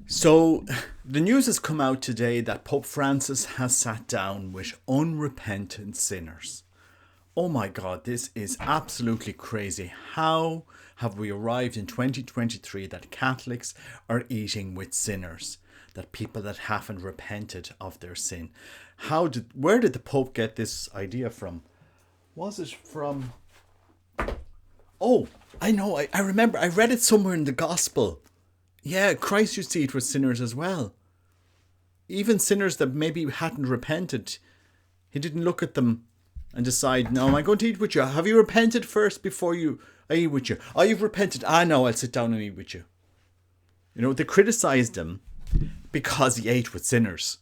So, the news has come out today that Pope Francis has sat down with unrepentant sinners. Oh my God, this is absolutely crazy. How have we arrived in 2023 that Catholics are eating with sinners? That people that haven't repented of their sin. Where did the Pope get this idea from? Was it from... Oh, I know, I remember, I read it somewhere in the Gospel. Yeah, Christ used to eat with sinners as well. Even sinners that maybe hadn't repented. He didn't look at them and decide, no, am I going to eat with you? Have you repented first before I eat with you? Oh, you've repented. Ah, no, I'll sit down and eat with you. You know, they criticised him because he ate with sinners.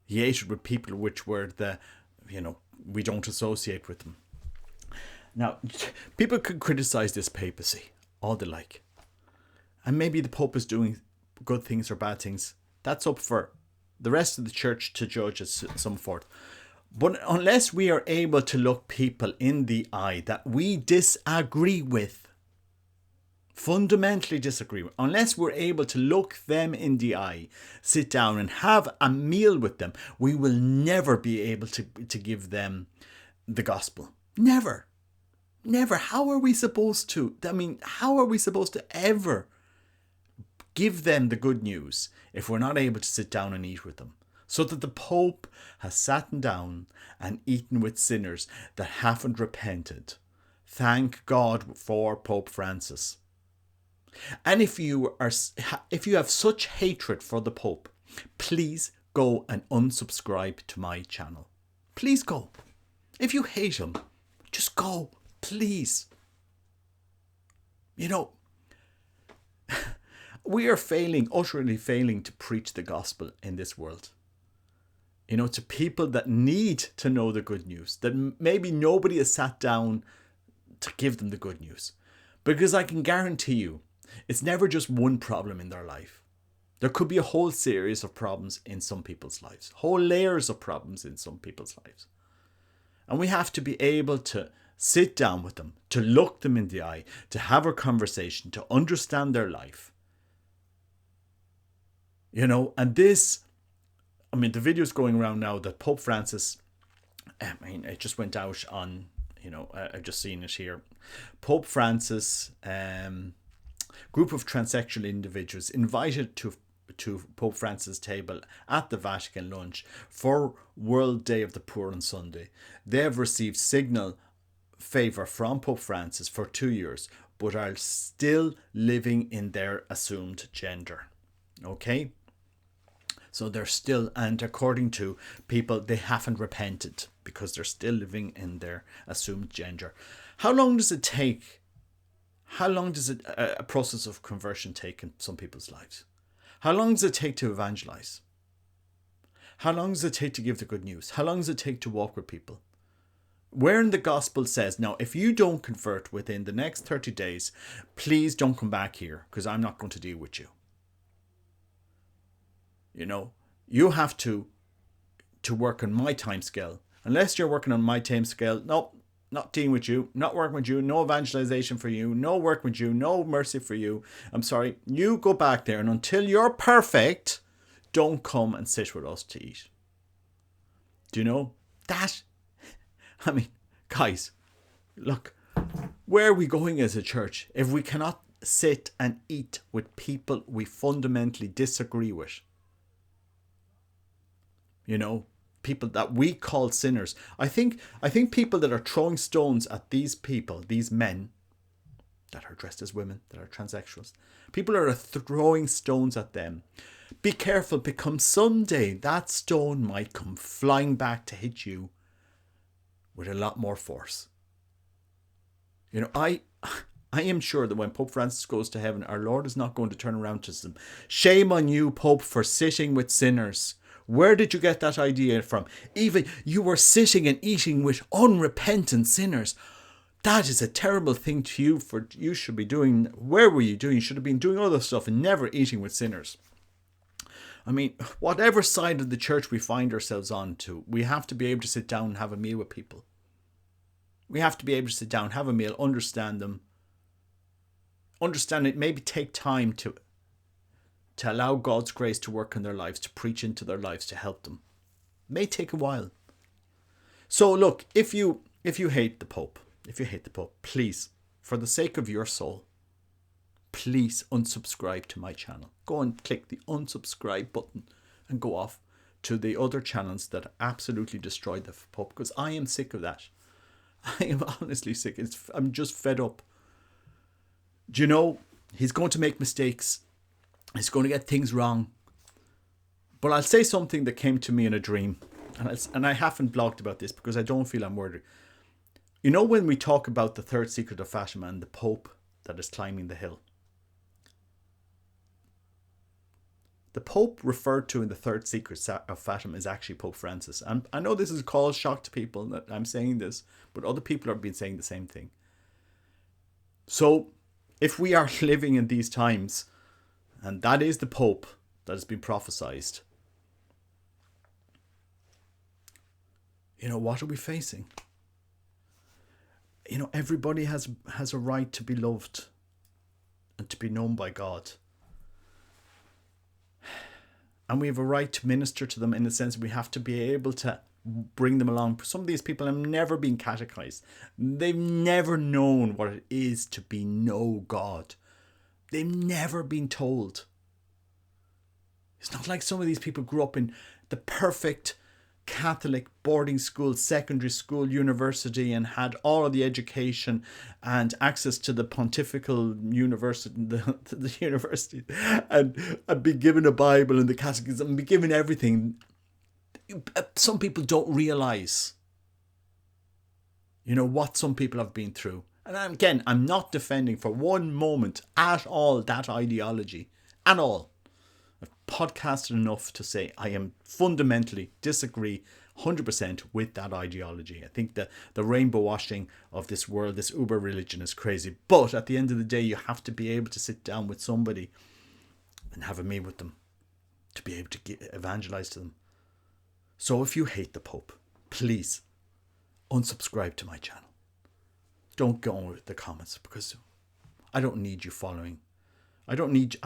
He ate with people which were we don't associate with them. Now, people could criticise this papacy all they like. And maybe the Pope is doing good things or bad things. That's up for the rest of the church to judge as some forth. But unless we are able to look people in the eye that we disagree with, fundamentally disagree with, unless we're able to look them in the eye, sit down and have a meal with them, we will never be able to give them the gospel. Never. Never. How are we supposed to? How are we supposed to ever give them the good news if we're not able to sit down and eat with them? So that the Pope has sat down and eaten with sinners that haven't repented. Thank God for Pope Francis. And if you have such hatred for the Pope, please go and unsubscribe to my channel. Please go. If you hate him, just go. Please. You know, we are utterly failing to preach the gospel in this world. You know, to people that need to know the good news, that maybe nobody has sat down to give them the good news. Because I can guarantee you, it's never just one problem in their life. There could be a whole series of problems in some people's lives, whole layers of problems in some people's lives. And we have to be able to sit down with them, to look them in the eye, to have a conversation, to understand their life. You know, and this, the video's going around now that Pope Francis, it just went out on, I've just seen it here. Pope Francis, group of transsexual individuals invited to Pope Francis' table at the Vatican lunch for World Day of the Poor on Sunday. They have received signal favour from Pope Francis for 2 years, but are still living in their assumed gender. Okay? So they're still, and according to people, they haven't repented because they're still living in their assumed gender. How long does it take? How long does a process of conversion take in some people's lives? How long does it take to evangelize? How long does it take to give the good news? How long does it take to walk with people? Where in the gospel says, now, if you don't convert within the next 30 days, please don't come back here because I'm not going to deal with you. You know, you have to work on my time scale. Unless you're working on my time scale, no, not dealing with you, not working with you, no evangelization for you, no work with you, no mercy for you. I'm sorry, you go back there, and until you're perfect, don't come and sit with us to eat. Do you know that? Guys, look, where are we going as a church if we cannot sit and eat with people we fundamentally disagree with? You know, people that we call sinners. I think people that are throwing stones at these people, these men that are dressed as women, that are transsexuals, people are throwing stones at them. Be careful, because someday that stone might come flying back to hit you with a lot more force. You know, I am sure that when Pope Francis goes to heaven, our Lord is not going to turn around to them. Shame on you, Pope, for sitting with sinners. Where did you get that idea from? Even you were sitting and eating with unrepentant sinners. That is a terrible thing to you. You should be doing. Where were you doing? You should have been doing other stuff and never eating with sinners. Whatever side of the church we find ourselves on to, we have to be able to sit down and have a meal with people. We have to be able to sit down, have a meal, understand them. Understand it, maybe take time to to allow God's grace to work in their lives, to preach into their lives, to help them. It may take a while. So look, if you hate the Pope, please, for the sake of your soul, please unsubscribe to my channel. Go and click the unsubscribe button and go off to the other channels that absolutely destroyed the Pope, because I am sick of that. I am honestly sick. I'm just fed up. Do you know, he's going to make mistakes. He's going to get things wrong. But I'll say something that came to me in a dream. And I haven't blogged about this because I don't feel I'm worthy. You know, when we talk about the third secret of Fatima and the Pope that is climbing the hill, the Pope referred to in the third secret of Fatima is actually Pope Francis. And I know this has caused shock to people that I'm saying this, but other people have been saying the same thing. So if we are living in these times, and that is the Pope that has been prophesied, you know, what are we facing? You know, everybody has a right to be loved and to be known by God. And we have a right to minister to them in the sense we have to be able to bring them along. Some of these people have never been catechized. They've never known what it is to be no God. They've never been told. It's not like some of these people grew up in the perfect Catholic boarding school, secondary school, university, and had all of the education and access to the pontifical university, the university, and be given a Bible and the catechism, and be given everything. Some people don't realize, you know, what some people have been through. And again, I'm not defending for one moment at all that ideology, at all. I've podcasted enough to say I am fundamentally disagree 100% with that ideology. I think that the rainbow washing of this world, this uber religion, is crazy. But at the end of the day, you have to be able to sit down with somebody and have a meal with them to be able to evangelize to them. So if you hate the Pope, please unsubscribe to my channel. Don't go with the comments, because I don't need you following. I don't need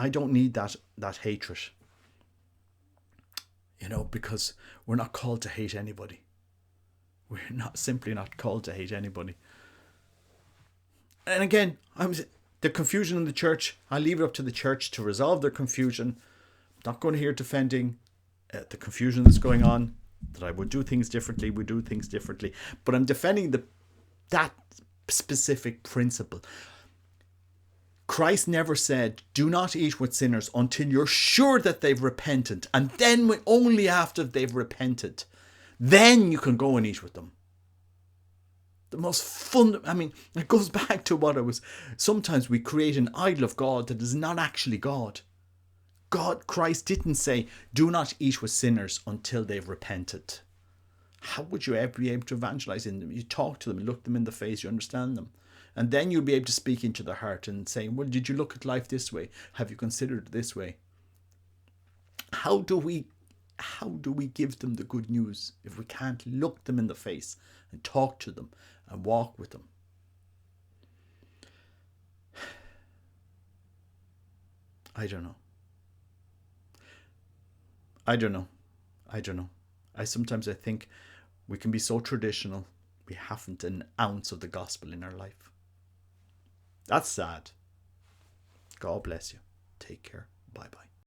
that hatred. You know, because we're not called to hate anybody. We're simply not called to hate anybody. And again, the confusion in the church, I leave it up to the church to resolve their confusion. I'm not going to hear defending the confusion that's going on, that I would do things differently, we do things differently. But I'm defending that specific principle. Christ never said, do not eat with sinners until you're sure that they've repented. And then only after they've repented, then you can go and eat with them. The most it goes back to what sometimes we create an idol of God that is not actually God. Christ didn't say, do not eat with sinners until they've repented. How would you ever be able to evangelize in them? You talk to them, look them in the face, you understand them. And then you'll be able to speak into their heart and say, well, did you look at life this way? Have you considered it this way? How do we give them the good news if we can't look them in the face and talk to them and walk with them? I don't know. Sometimes I think we can be so traditional, we haven't an ounce of the gospel in our life. That's sad. God bless you. Take care. Bye-bye.